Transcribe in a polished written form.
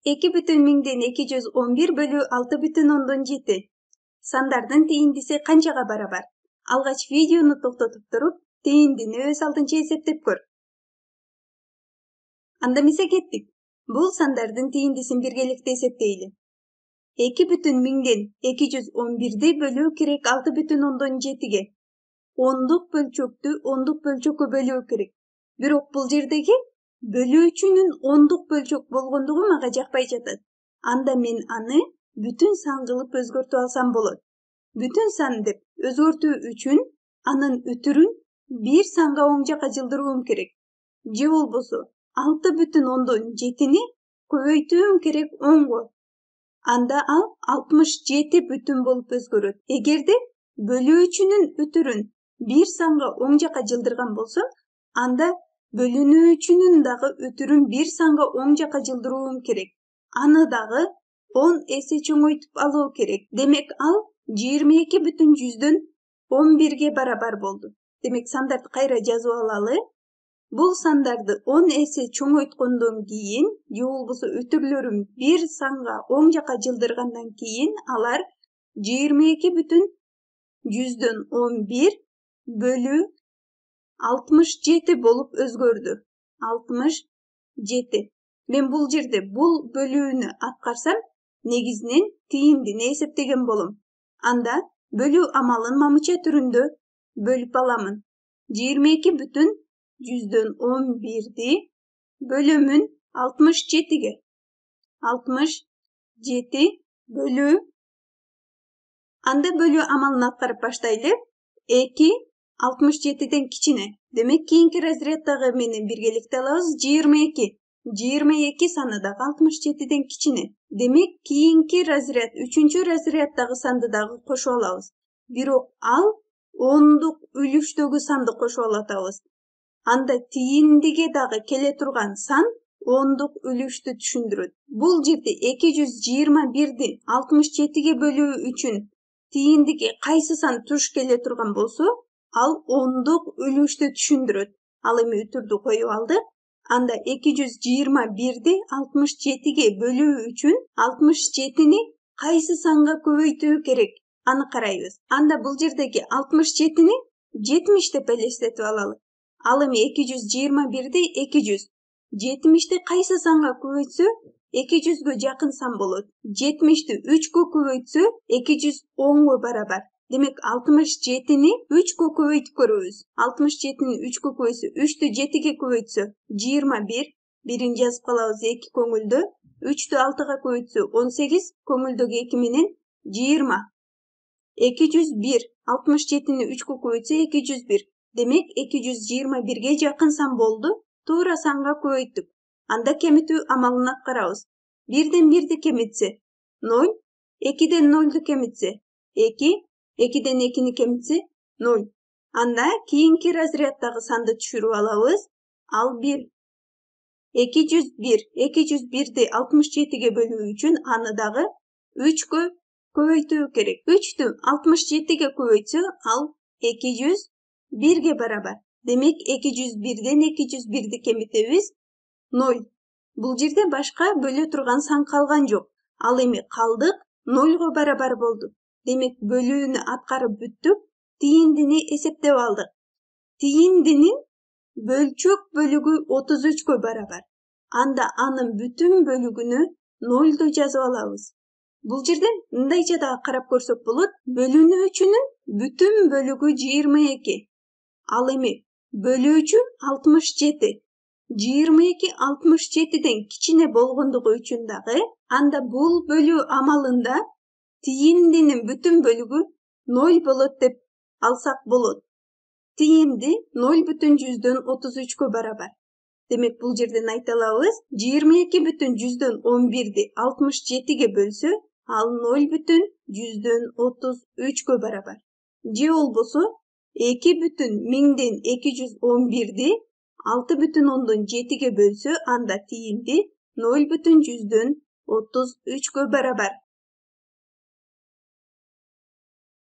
2,211/6,7 сандардын тээндиси канчага барабар? Алгач видеону токтотуп туруп, тээндини өз алдынча эсептеп көр. Анда эмесе кеттик. Бул сандардын тээндисин биргеликте эсептейли. 2,211 бөлүү керек 6,7ге. Ондук бөлчөктү ондук бөлчөккө бөлүү керек. Бирок бул жердеги бөлүүчүнүн ондук бөлчөк болгондугу мага жакпай жатат. Анда мен аны бүтүн сан кылып өзгөртүп алсам болот. Бүтүн сан деп өзгөртүү үчүн анын үтүрүн бир санга оң жака жылдырууум керек. Же болбосо 6,7-ни көбөйтүүм керек оңго. Анда ал 67 бүтүн болуп өзгөрөт. Эгерде бөлүүчүнүн үтүрүн бир санга оң жака жылдырган болсом, анда бөлүнүүчүнүн дагы үтүрүн бир санга оң жака жылдырууум керек. Аны дагы 10 эсе чоңойтуп алуу керек. Демек ал 22,11ге барабар болду. Демек сандарды кайра жазып алалы. Бул сандарды 10 эсе чоңойткондон кийин, же болбосо үтүрлөрүн бир санга оң жака жылдыргандан кийин алар 22,11 бөлүү 67 болуп өзгөрдү. 67. Мен бул жерде бул бөлүүнү аткарсам, негизинен тийиндини эсептеген болом. Анда бөлүү амалын мамыча түрүндө бөлүп аламын. 22,11ди бөлөмүн 67ге. 67 бөлүү. Анда бөлүү амалын аткарып баштайлы. 2 67ден кичине. Демек кийинки разряддагы менен биргеликте алабыз 22. 22 саны дагы 67ден кичине. Демек кийинки разряд, 3-чү разряддагы санды дагы кошуп алабыз. Бирок ал ондук үлүштөгү санды кошуп алатабыз. Анда тийиндиге дагы келе турган сан ондук үлүштү түшүндүрөт. Бул жерде 221ди 67ге бөлүү үчүн тийиндиге кайсы сан туш келе турган болсо, ал ондук үлүштү түшүндүрөт. Ал эми үтүрдү коюп алдык. Анда 221ди 67ге бөлүү үчүн 67ни кайсы санга көбөйтүү керек? Аны карайбыз. Анда бул жердеги 67ни 70 деп элестетип алалы. Ал эми 221ди 200. 70ти кайсы санга көбөйтсө 200гө жакын сан болот. 70ти 3гө көбөйтсө 210го барабар. Демек 67ни 3гө көбөйтүп көрөбүз. 67ни 3гө көбөйтсө 3тү 7ге көбөйтсө 21. Бирин жазып калабыз 2 көңүлдө. 3тү 6га көбөйтсө 18, көңүлдөгү 2 менен 20. 201. 67ни 3гө көбөйтсө 201. Демек 221ге жакын сан болду. Туура санга көбөйттүк. Анда кемитүү амалын аткарабыз. 1ден 1ди кемитсе 0, 2ден 0ду кемитсе 2, 2ден 2ни кемитсе 0. Анда кийинки разряддагы санды түшүрүп алабыз. Ал 1. 201ди 67ге бөлүү үчүн аны дагы 3гө көбөйтүү керек. 3тү 67ге көбөйтсө, ал 201ге барабар. Демек 201ден 201ди кемитебиз 0. Бул жерде башка бөлө турган сан калган жок. Ал эми калдык 0го барабар болду. Демек бөлүүнү аткарып бүттүк, тийиндини эсептеп алдык. Тийиндинин бөлчөк бөлүгү 33гө барабар. Анда анын бүтүн бөлүгүнө 0ду жазып алабыз. Бул жерден мындайча дагы карап көрсөк болот. Бөлүнүүчүнүн бүтүн бөлүгү 22. Ал эми бөлүүчү 67. 22 67ден кичине болгондугу үчүн дагы анда бул бөлүү амалында тийиндинин бүтүн бөлүгү 0 болот деп алсак болот. Тийинди 0,33гө барабар. Демек бул жерден айта алабыз 22,11ди 67ге бөлсө, ал 0,33гө барабар. Же болбосо 2,1000ден 211ди 6,7ге бөлсө, анда тийинди 0,33гө барабар.